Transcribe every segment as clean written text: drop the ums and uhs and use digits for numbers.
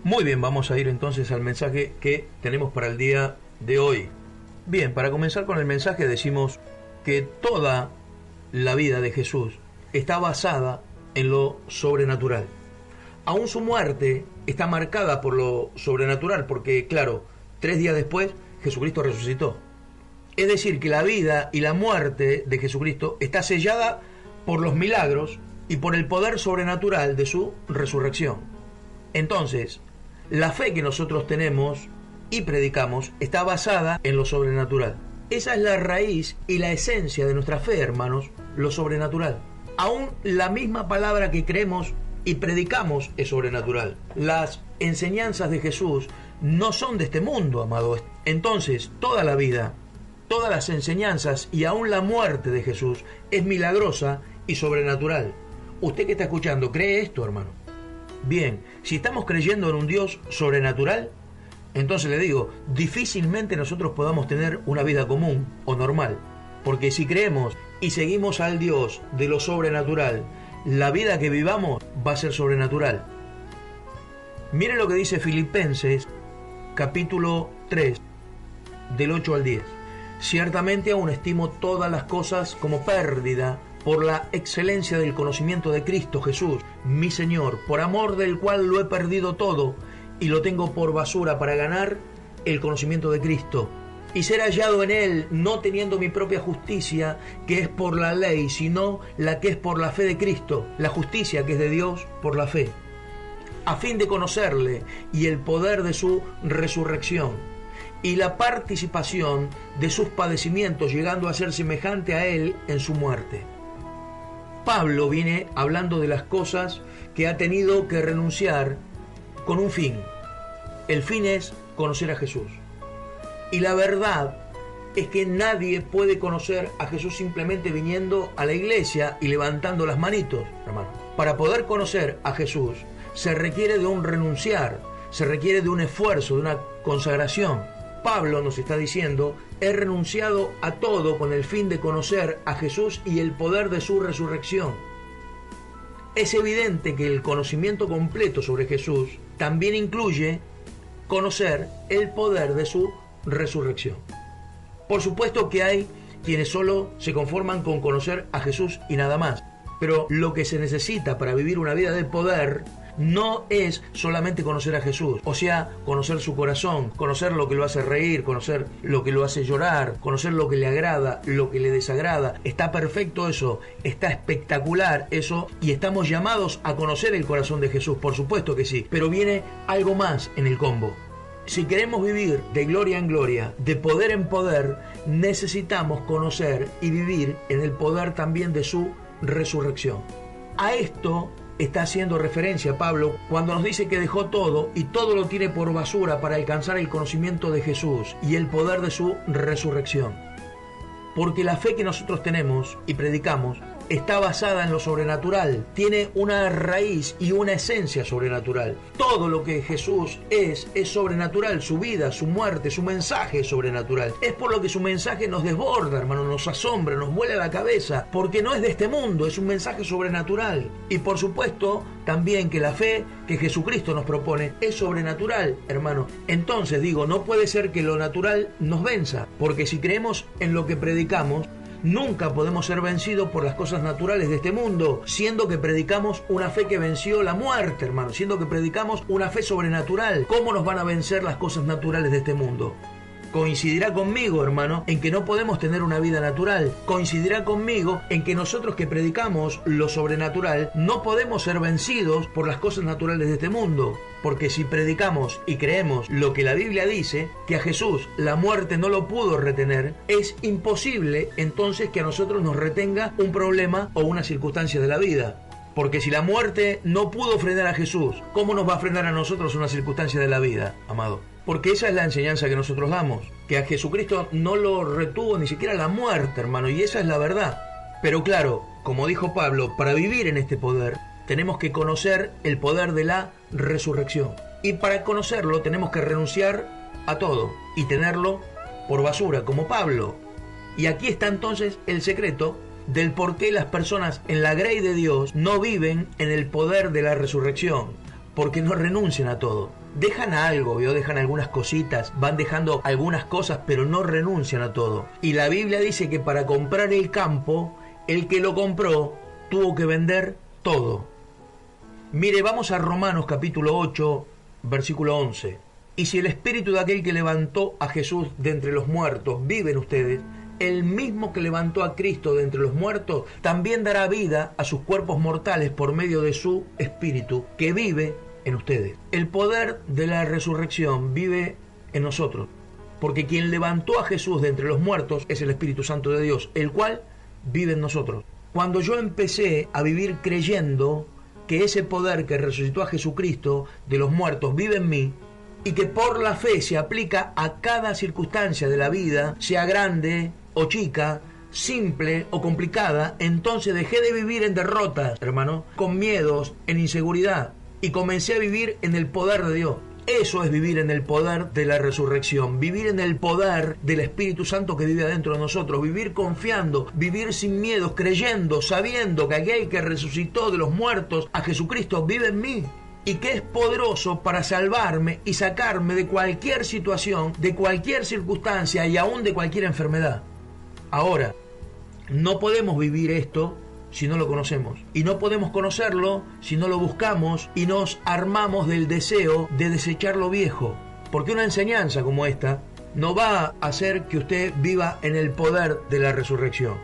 Muy bien, vamos a ir entonces al mensaje que tenemos para el día de hoy. Bien, para comenzar con el mensaje decimos que toda la vida de Jesús está basada en lo sobrenatural. Aún su muerte está marcada por lo sobrenatural, porque claro, 3 días después Jesucristo resucitó. Es decir, que la vida y la muerte de Jesucristo está sellada por los milagros y por el poder sobrenatural de su resurrección. Entonces, la fe que nosotros tenemos y predicamos está basada en lo sobrenatural. Esa es la raíz y la esencia de nuestra fe, hermanos, lo sobrenatural. Aún la misma palabra que creemos y predicamos es sobrenatural. Las enseñanzas de Jesús no son de este mundo, amado. Entonces, toda la vida, todas las enseñanzas y aún la muerte de Jesús es milagrosa y sobrenatural. Usted que está escuchando, ¿cree esto, hermano? Bien, si estamos creyendo en un Dios sobrenatural, entonces le digo, difícilmente nosotros podamos tener una vida común o normal. Porque si creemos y seguimos al Dios de lo sobrenatural, la vida que vivamos va a ser sobrenatural. Mire lo que dice Filipenses, capítulo 3, del 8 al 10. Ciertamente aún estimo todas las cosas como pérdida por la excelencia del conocimiento de Cristo Jesús, mi Señor, por amor del cual lo he perdido todo y lo tengo por basura para ganar el conocimiento de Cristo y ser hallado en Él, no teniendo mi propia justicia, que es por la ley, sino la que es por la fe de Cristo, la justicia que es de Dios por la fe, a fin de conocerle y el poder de su resurrección y la participación de sus padecimientos, llegando a ser semejante a Él en su muerte. Pablo viene hablando de las cosas que ha tenido que renunciar con un fin. El fin es conocer a Jesús. Y la verdad es que nadie puede conocer a Jesús simplemente viniendo a la iglesia y levantando las manitos, hermano. Para poder conocer a Jesús se requiere de un renunciar, se requiere de un esfuerzo, de una consagración. Pablo nos está diciendo, he renunciado a todo con el fin de conocer a Jesús y el poder de su resurrección. Es evidente que el conocimiento completo sobre Jesús también incluye conocer el poder de su resurrección. Por supuesto que hay quienes solo se conforman con conocer a Jesús y nada más, pero lo que se necesita para vivir una vida de poder no es solamente conocer a Jesús, o sea, conocer su corazón, conocer lo que lo hace reír, conocer lo que lo hace llorar, conocer lo que le agrada, lo que le desagrada. Está perfecto eso, está espectacular eso, y estamos llamados a conocer el corazón de Jesús, por supuesto que sí, pero viene algo más en el combo. Si queremos vivir de gloria en gloria, de poder en poder, necesitamos conocer y vivir en el poder también de su resurrección. A esto está haciendo referencia Pablo cuando nos dice que dejó todo y todo lo tiene por basura para alcanzar el conocimiento de Jesús y el poder de su resurrección. Porque la fe que nosotros tenemos y predicamos está basada en lo sobrenatural, tiene una raíz y una esencia sobrenatural. Todo lo que Jesús es sobrenatural, su vida, su muerte, su mensaje es sobrenatural. Es por lo que su mensaje nos desborda, hermano, nos asombra, nos vuela la cabeza, porque no es de este mundo, es un mensaje sobrenatural. Y por supuesto, también que la fe que Jesucristo nos propone es sobrenatural, hermano. Entonces digo, no puede ser que lo natural nos venza, porque si creemos en lo que predicamos, nunca podemos ser vencidos por las cosas naturales de este mundo, siendo que predicamos una fe que venció la muerte, hermano, siendo que predicamos una fe sobrenatural. ¿Cómo nos van a vencer las cosas naturales de este mundo? Coincidirá conmigo, hermano, en que no podemos tener una vida natural. Coincidirá conmigo en que nosotros que predicamos lo sobrenatural no podemos ser vencidos por las cosas naturales de este mundo. Porque si predicamos y creemos lo que la Biblia dice, que a Jesús la muerte no lo pudo retener, es imposible entonces que a nosotros nos retenga un problema o una circunstancia de la vida. Porque si la muerte no pudo frenar a Jesús, ¿cómo nos va a frenar a nosotros una circunstancia de la vida, amado? Porque esa es la enseñanza que nosotros damos, que a Jesucristo no lo retuvo ni siquiera la muerte, hermano, y esa es la verdad. Pero claro, como dijo Pablo, para vivir en este poder, tenemos que conocer el poder de la resurrección. Y para conocerlo tenemos que renunciar a todo y tenerlo por basura, como Pablo. Y aquí está entonces el secreto del por qué las personas en la grey de Dios no viven en el poder de la resurrección. porque no renuncian a todo. Dejan algo, ¿vio? Dejan algunas cositas, van dejando algunas cosas, pero no renuncian a todo. Y la Biblia dice que para comprar el campo, el que lo compró tuvo que vender todo. Mire, vamos a Romanos capítulo 8, versículo 11. Y si el espíritu de aquel que levantó a Jesús de entre los muertos vive en ustedes, el mismo que levantó a Cristo de entre los muertos también dará vida a sus cuerpos mortales por medio de su espíritu que vive en ustedes. El poder de la resurrección vive en nosotros, porque quien levantó a Jesús de entre los muertos es el Espíritu Santo de Dios, el cual vive en nosotros. Cuando yo empecé a vivir creyendo que ese poder que resucitó a Jesucristo de los muertos vive en mí, y que por la fe se aplica a cada circunstancia de la vida, sea grande o chica, simple o complicada, entonces dejé de vivir en derrotas, hermano, con miedos, en inseguridad, y comencé a vivir en el poder de Dios. Eso es vivir en el poder de la resurrección, vivir en el poder del Espíritu Santo que vive adentro de nosotros, vivir confiando, vivir sin miedos, creyendo, sabiendo que aquel que resucitó de los muertos a Jesucristo vive en mí y que es poderoso para salvarme y sacarme de cualquier situación, de cualquier circunstancia y aún de cualquier enfermedad. Ahora, no podemos vivir esto si no lo conocemos. Y no podemos conocerlo si no lo buscamos y nos armamos del deseo de desechar lo viejo. Porque una enseñanza como esta no va a hacer que usted viva en el poder de la resurrección.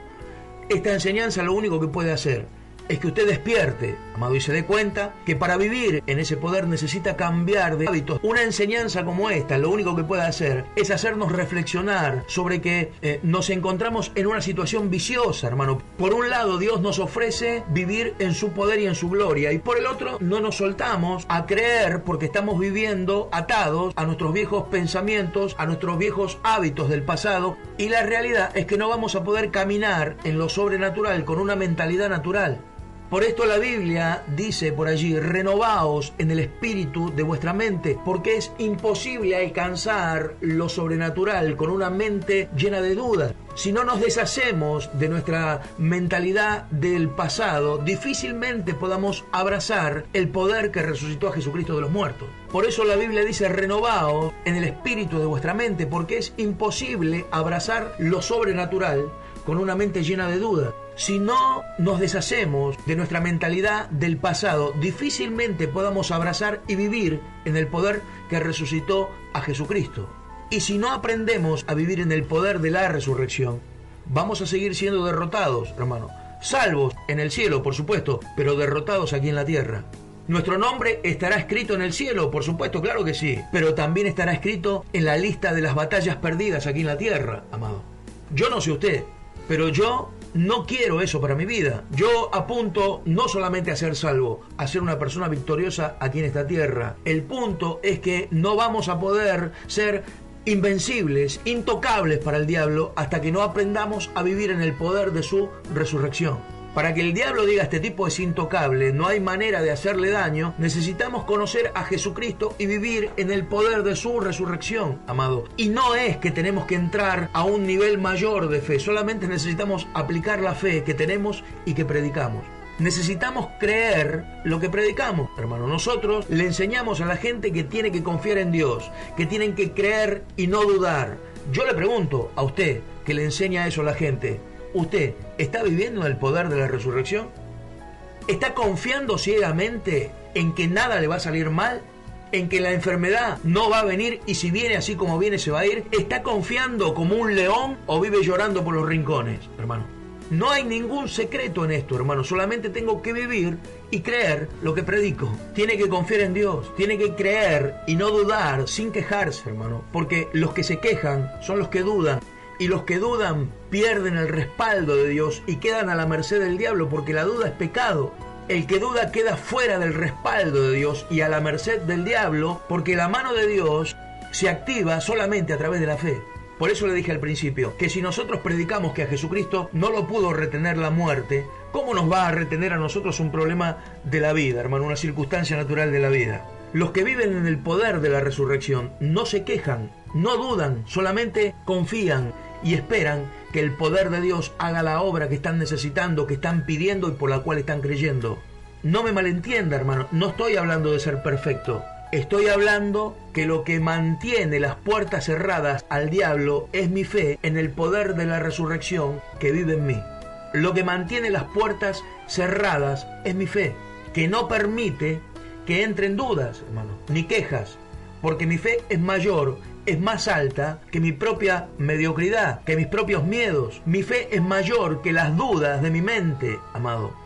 Esta enseñanza lo único que puede hacer es que usted despierte, amado, y se dé cuenta que para vivir en ese poder necesita cambiar de hábitos. Una enseñanza como esta lo único que puede hacer es hacernos reflexionar sobre que nos encontramos en una situación viciosa, hermano. Por un lado, Dios nos ofrece vivir en su poder y en su gloria, y por el otro, no nos soltamos a creer porque estamos viviendo atados a nuestros viejos pensamientos, a nuestros viejos hábitos del pasado, y la realidad es que no vamos a poder caminar en lo sobrenatural con una mentalidad natural. Por esto la Biblia dice por allí: renovaos en el espíritu de vuestra mente, porque es imposible alcanzar lo sobrenatural con una mente llena de dudas. Si no nos deshacemos de nuestra mentalidad del pasado, difícilmente podamos abrazar el poder que resucitó a Jesucristo de los muertos. Por eso la Biblia dice: renovaos en el espíritu de vuestra mente, porque es imposible abrazar lo sobrenatural con una mente llena de dudas. Si no nos deshacemos de nuestra mentalidad del pasado, difícilmente podamos abrazar y vivir en el poder que resucitó a Jesucristo. Y si no aprendemos a vivir en el poder de la resurrección, vamos a seguir siendo derrotados, hermano. Salvos en el cielo, por supuesto, pero derrotados aquí en la tierra. Nuestro nombre estará escrito en el cielo, por supuesto, claro que sí, pero también estará escrito en la lista de las batallas perdidas aquí en la tierra, amado. Yo no sé usted, pero yo no quiero eso para mi vida. Yo apunto no solamente a ser salvo, a ser una persona victoriosa aquí en esta tierra. El punto es que no vamos a poder ser invencibles, intocables para el diablo, hasta que no aprendamos a vivir en el poder de su resurrección. Para que el diablo diga: este tipo es intocable, no hay manera de hacerle daño, necesitamos conocer a Jesucristo y vivir en el poder de su resurrección, amado. Y no es que tenemos que entrar a un nivel mayor de fe, solamente necesitamos aplicar la fe que tenemos y que predicamos. Necesitamos creer lo que predicamos, hermano. Nosotros le enseñamos a la gente que tiene que confiar en Dios, que tienen que creer y no dudar. Yo le pregunto a usted, que le enseña eso a la gente: ¿usted está viviendo en el poder de la resurrección? ¿Está confiando ciegamente en que nada le va a salir mal? ¿En que la enfermedad no va a venir y si viene así como viene se va a ir? ¿Está confiando como un león o vive llorando por los rincones, hermano? No hay ningún secreto en esto, hermano. Solamente tengo que vivir y creer lo que predico. Tiene que confiar en Dios, tiene que creer y no dudar sin quejarse, hermano. Porque los que se quejan son los que dudan. Y los que dudan pierden el respaldo de Dios y quedan a la merced del diablo, porque la duda es pecado. El que duda queda fuera del respaldo de Dios y a la merced del diablo, porque la mano de Dios se activa solamente a través de la fe. Por eso le dije al principio que si nosotros predicamos que a Jesucristo no lo pudo retener la muerte, ¿cómo nos va a retener a nosotros un problema de la vida, hermano, una circunstancia natural de la vida? Los que viven en el poder de la resurrección no se quejan, no dudan, solamente confían y esperan que el poder de Dios haga la obra que están necesitando, que están pidiendo y por la cual están creyendo. No me malentienda, hermano, no estoy hablando de ser perfecto. Estoy hablando que lo que mantiene las puertas cerradas al diablo es mi fe en el poder de la resurrección que vive en mí. Lo que mantiene las puertas cerradas es mi fe, que no permite que entren dudas, hermano, ni quejas, porque mi fe es mayor, es más alta que mi propia mediocridad, que mis propios miedos. Mi fe es mayor que las dudas de mi mente, amado,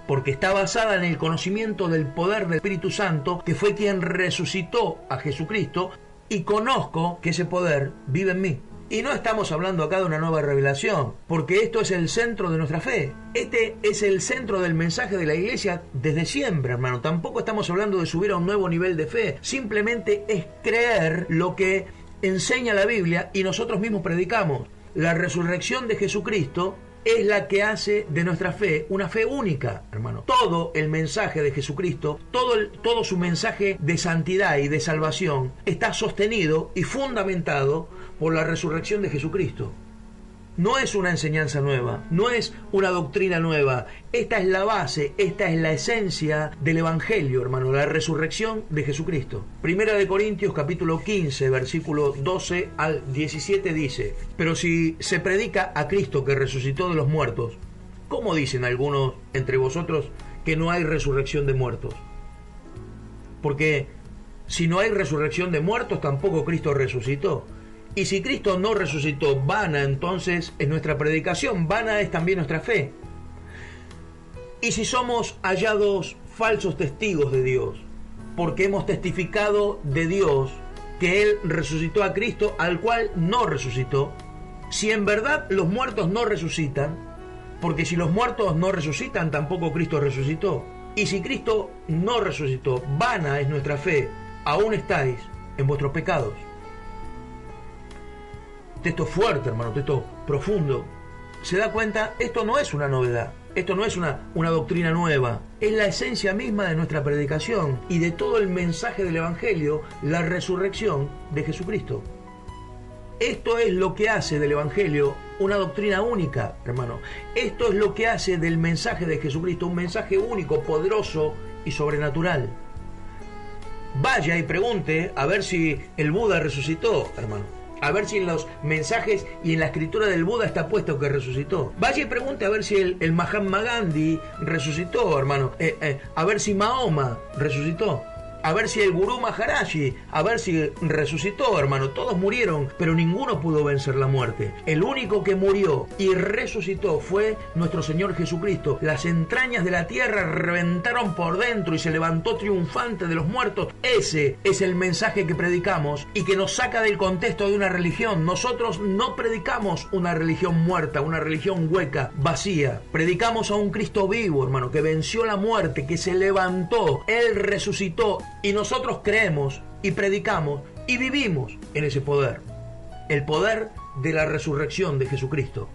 porque está basada en el conocimiento del poder del Espíritu Santo, que fue quien resucitó a Jesucristo, y conozco que ese poder vive en mí. Y no estamos hablando acá de una nueva revelación, porque esto es el centro de nuestra fe. Este es el centro del mensaje de la iglesia desde siempre, hermano. Tampoco estamos hablando de subir a un nuevo nivel de fe. Simplemente es creer lo que enseña la Biblia y nosotros mismos predicamos. La resurrección de Jesucristo es la que hace de nuestra fe una fe única, hermano. Todo el mensaje de Jesucristo, todo su mensaje de santidad y de salvación está sostenido y fundamentado por la resurrección de Jesucristo. No es una enseñanza nueva, no es una doctrina nueva. Esta es la base, esta es la esencia del Evangelio, hermano, la resurrección de Jesucristo. Primera de Corintios capítulo 15, versículo 12 al 17 dice: pero si se predica a Cristo que resucitó de los muertos, ¿cómo dicen algunos entre vosotros que no hay resurrección de muertos? Porque si no hay resurrección de muertos, tampoco Cristo resucitó. Y si Cristo no resucitó, vana entonces es nuestra predicación, vana es también nuestra fe. Y si somos hallados falsos testigos de Dios, porque hemos testificado de Dios que Él resucitó a Cristo, al cual no resucitó, si en verdad los muertos no resucitan, porque si los muertos no resucitan, tampoco Cristo resucitó. Y si Cristo no resucitó, vana es nuestra fe, aún estáis en vuestros pecados. Texto fuerte, hermano, texto profundo. Se da cuenta, esto no es una novedad, esto no es una doctrina nueva, es la esencia misma de nuestra predicación y de todo el mensaje del Evangelio, la resurrección de Jesucristo. Esto es lo que hace del Evangelio una doctrina única, hermano. Esto es lo que hace del mensaje de Jesucristo un mensaje único, poderoso y sobrenatural. Vaya y pregunte a ver si el Buda resucitó, hermano. A ver si en los mensajes y en la escritura del Buda está puesto que resucitó. Vaya y pregunte a ver si el Mahatma Gandhi resucitó, hermano. A ver si Mahoma resucitó. A ver si el Gurú Maharaji, a ver si resucitó, hermano. Todos murieron, pero ninguno pudo vencer la muerte. El único que murió y resucitó fue nuestro Señor Jesucristo. Las entrañas de la tierra reventaron por dentro y se levantó triunfante de los muertos. Ese es el mensaje que predicamos y que nos saca del contexto de una religión. Nosotros no predicamos una religión muerta, una religión hueca, vacía. Predicamos a un Cristo vivo, hermano, que venció la muerte, que se levantó. Él resucitó. Y nosotros creemos y predicamos y vivimos en ese poder. El poder de la resurrección de Jesucristo.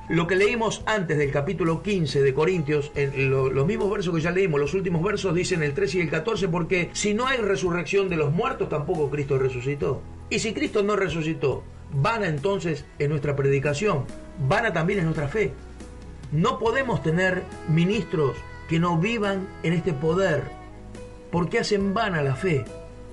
Lo que leímos antes del capítulo 15 de Corintios, los mismos versos que ya leímos, los últimos versos dicen el 13 y el 14, porque si no hay resurrección de los muertos, tampoco Cristo resucitó. Y si Cristo no resucitó, vana entonces en nuestra predicación, vana también en nuestra fe. No podemos tener ministros que no vivan en este poder, porque hacen vana la fe,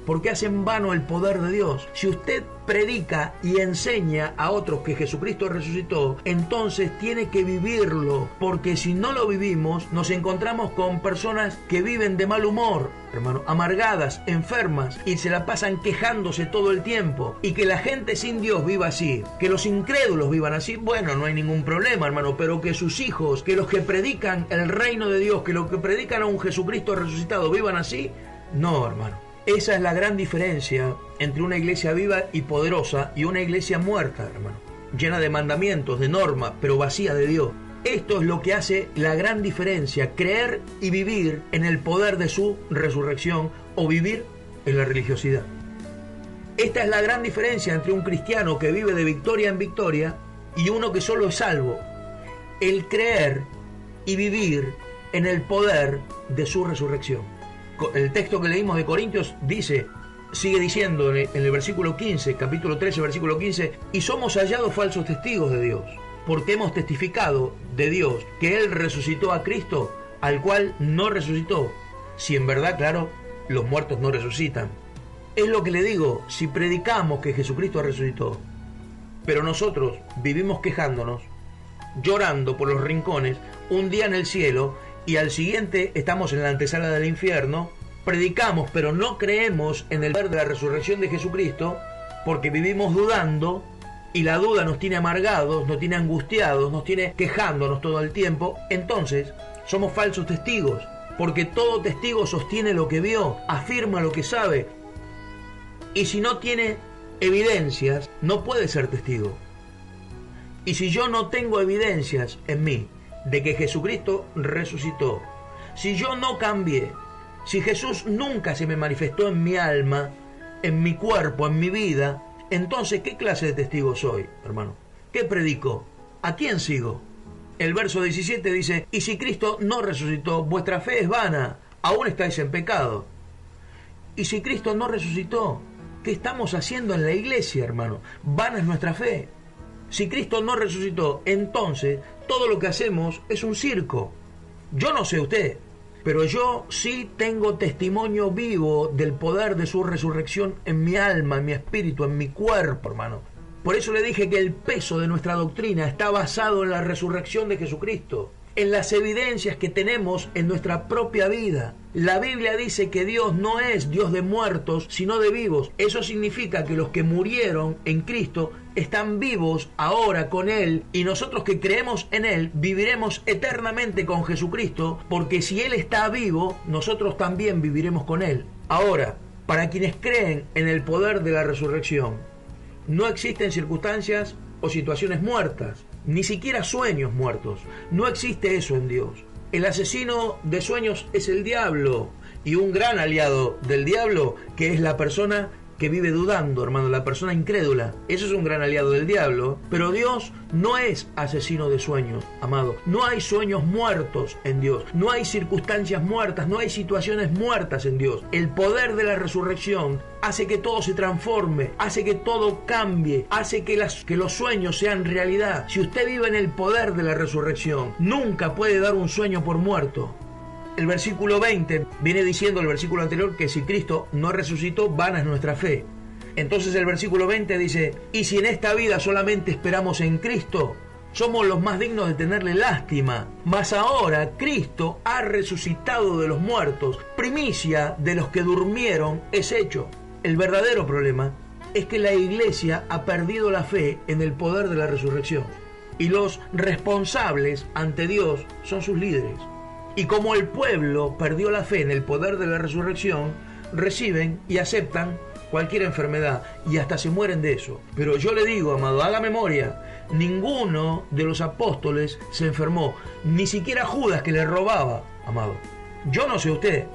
porque hacen vano el poder de Dios. Si usted predica y enseña a otros que Jesucristo resucitó, entonces tiene que vivirlo, porque si no lo vivimos, nos encontramos con personas que viven de mal humor, hermano, amargadas, enfermas, y se la pasan quejándose todo el tiempo. Y que la gente sin Dios viva así, que los incrédulos vivan así, bueno, no hay ningún problema, hermano, pero que sus hijos, que los que predican el reino de Dios, que los que predican a un Jesucristo resucitado vivan así, no, hermano. Esa es la gran diferencia entre una iglesia viva y poderosa y una iglesia muerta, hermano, llena de mandamientos, de normas, pero vacía de Dios. Esto es lo que hace la gran diferencia, creer y vivir en el poder de su resurrección o vivir en la religiosidad. Esta es la gran diferencia entre un cristiano que vive de victoria en victoria y uno que solo es salvo. El creer y vivir en el poder de su resurrección. El texto que leímos de Corintios sigue diciendo en el versículo 15, capítulo 13, versículo 15, y somos hallados falsos testigos de Dios, porque hemos testificado de Dios que Él resucitó a Cristo, al cual no resucitó. Si en verdad, claro, los muertos no resucitan. Es lo que le digo, si predicamos que Jesucristo resucitó, pero nosotros vivimos quejándonos, llorando por los rincones, un día en el cielo y al siguiente estamos en la antesala del infierno, predicamos pero no creemos en el poder de la resurrección de Jesucristo porque vivimos dudando y la duda nos tiene amargados, nos tiene angustiados, nos tiene quejándonos todo el tiempo, entonces somos falsos testigos, porque todo testigo sostiene lo que vio, afirma lo que sabe, y si no tiene evidencias, no puede ser testigo. Y si yo no tengo evidencias en mí de que Jesucristo resucitó, si yo no cambié, si Jesús nunca se me manifestó en mi alma, en mi cuerpo, en mi vida, entonces, ¿qué clase de testigo soy, hermano? ¿Qué predico? ¿A quién sigo? El verso 17 dice, y si Cristo no resucitó, vuestra fe es vana, aún estáis en pecado. Y si Cristo no resucitó, ¿qué estamos haciendo en la iglesia, hermano? Vana es nuestra fe. Si Cristo no resucitó, entonces todo lo que hacemos es un circo. Yo no sé usted, pero yo sí tengo testimonio vivo del poder de su resurrección en mi alma, en mi espíritu, en mi cuerpo, hermano. Por eso le dije que el peso de nuestra doctrina está basado en la resurrección de Jesucristo, en las evidencias que tenemos en nuestra propia vida. La Biblia dice que Dios no es Dios de muertos, sino de vivos. Eso significa que los que murieron en Cristo están vivos ahora con Él, y nosotros que creemos en Él viviremos eternamente con Jesucristo, porque si Él está vivo, nosotros también viviremos con Él. Ahora, para quienes creen en el poder de la resurrección, no existen circunstancias o situaciones muertas, ni siquiera sueños muertos. No existe eso en Dios. El asesino de sueños es el diablo, y un gran aliado del diablo, que es la persona que vive dudando, hermano, la persona incrédula. Eso es un gran aliado del diablo. Pero Dios no es asesino de sueños, amado. No hay sueños muertos en Dios. No hay circunstancias muertas, no hay situaciones muertas en Dios. El poder de la resurrección hace que todo se transforme, hace que todo cambie, hace que los sueños sean realidad. Si usted vive en el poder de la resurrección, nunca puede dar un sueño por muerto. El versículo 20 viene diciendo el versículo anterior que si Cristo no resucitó, vana es nuestra fe. Entonces el versículo 20 dice, y si en esta vida solamente esperamos en Cristo, somos los más dignos de tenerle lástima. Mas ahora Cristo ha resucitado de los muertos, primicia de los que durmieron es hecho. El verdadero problema es que la iglesia ha perdido la fe en el poder de la resurrección. Y los responsables ante Dios son sus líderes. Y como el pueblo perdió la fe en el poder de la resurrección, reciben y aceptan cualquier enfermedad y hasta se mueren de eso. Pero yo le digo, amado, haga memoria, ninguno de los apóstoles se enfermó, ni siquiera Judas, que le robaba, amado. Yo no sé usted,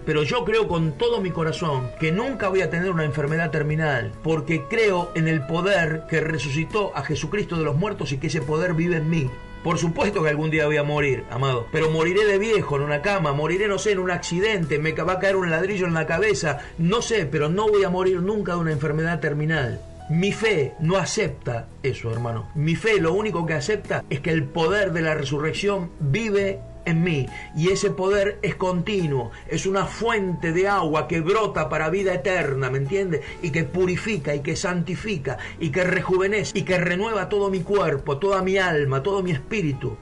pero yo creo con todo mi corazón que nunca voy a tener una enfermedad terminal, porque creo en el poder que resucitó a Jesucristo de los muertos y que ese poder vive en mí. Por supuesto que algún día voy a morir, amado, pero moriré de viejo en una cama, moriré, no sé, en un accidente, me va a caer un ladrillo en la cabeza, no sé, pero no voy a morir nunca de una enfermedad terminal. Mi fe no acepta eso, hermano. Mi fe lo único que acepta es que el poder de la resurrección vive en mí, y ese poder es continuo, es una fuente de agua que brota para vida eterna, ¿me entiendes? Y que purifica y que santifica y que rejuvenece y que renueva todo mi cuerpo, toda mi alma, todo mi espíritu.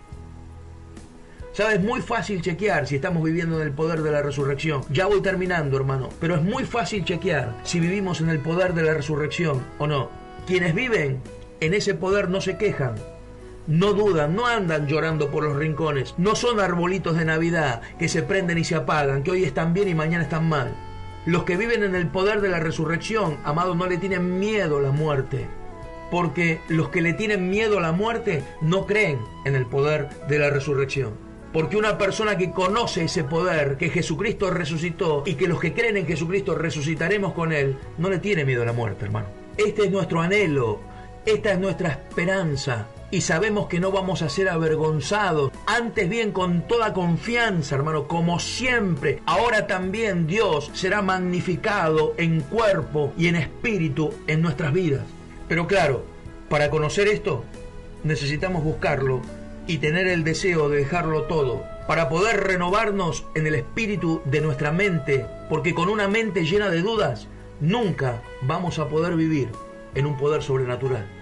¿Sabes? Es muy fácil chequear si estamos viviendo en el poder de la resurrección. Ya voy terminando, hermano, pero es muy fácil chequear si vivimos en el poder de la resurrección o no. Quienes viven en ese poder no se quejan, no dudan, no andan llorando por los rincones, no son arbolitos de Navidad que se prenden y se apagan, que hoy están bien y mañana están mal. Los que viven en el poder de la resurrección, amado, no le tienen miedo a la muerte, porque los que le tienen miedo a la muerte no creen en el poder de la resurrección. Porque una persona que conoce ese poder, que Jesucristo resucitó y que los que creen en Jesucristo resucitaremos con Él, no le tiene miedo a la muerte, hermano. Este es nuestro anhelo, esta es nuestra esperanza. Y sabemos que no vamos a ser avergonzados, antes bien con toda confianza, hermano, como siempre. Ahora también Dios será magnificado en cuerpo y en espíritu en nuestras vidas. Pero claro, para conocer esto, necesitamos buscarlo y tener el deseo de dejarlo todo para poder renovarnos en el espíritu de nuestra mente, porque con una mente llena de dudas nunca vamos a poder vivir en un poder sobrenatural.